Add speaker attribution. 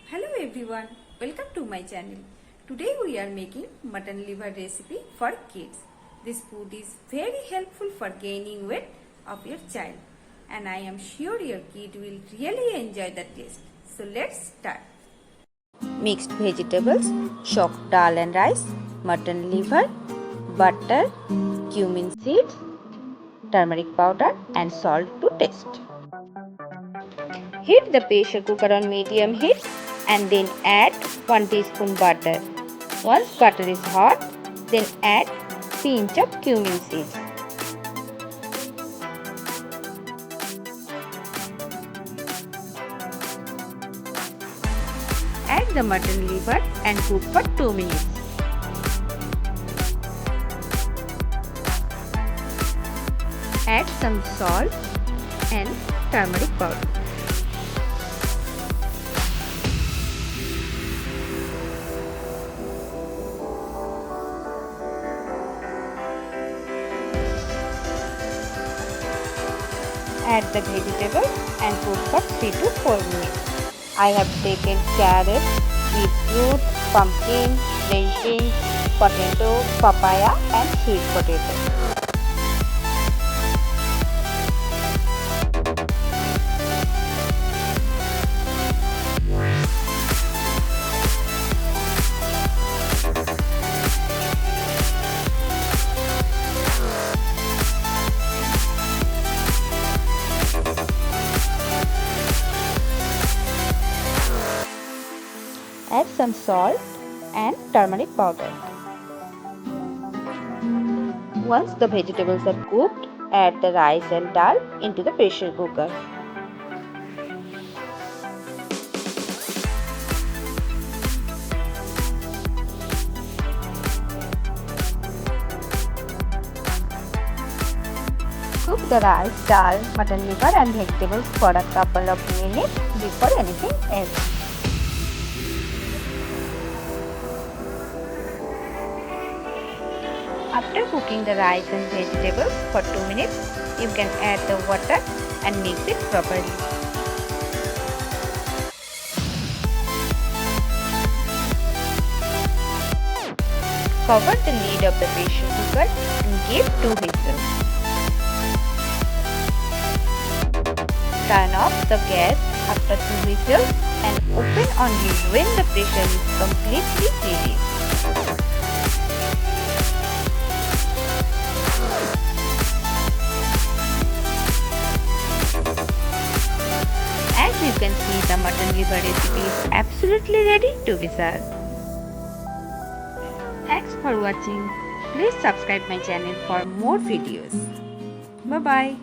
Speaker 1: Hello everyone, welcome to my channel. Today we are making mutton liver recipe for kids. This food is very helpful for gaining weight of your child and I am sure your kid will really enjoy the taste. So let's start.
Speaker 2: Mixed vegetables, chopped dal and rice, mutton liver, butter, cumin seeds, turmeric powder and salt to taste. Heat the pressure cooker on medium heat and then add 1 teaspoon butter. Once butter is hot, then add pinch of cumin seeds. Add the mutton liver and cook for 2 minutes. Add some salt and turmeric powder. Add the vegetables and cook for 3 to 4 minutes. I have taken carrot, beetroot, pumpkin, red beans, potato, papaya and sweet potato. Add some salt and turmeric powder. Once the vegetables are cooked, add the rice and dal into the pressure cooker. Cook the rice, dal, mutton liver and vegetables for a couple of minutes before anything else. After cooking the rice and vegetables for 2 minutes, you can add the water and mix it properly. Cover the lid of the pressure cooker and give 2 whistles. Turn off the gas after 2 whistles and open only when the pressure is completely released. As you can see, the mutton liver recipe is absolutely ready to be served. Thanks for watching. Please subscribe my channel for more videos. Bye bye.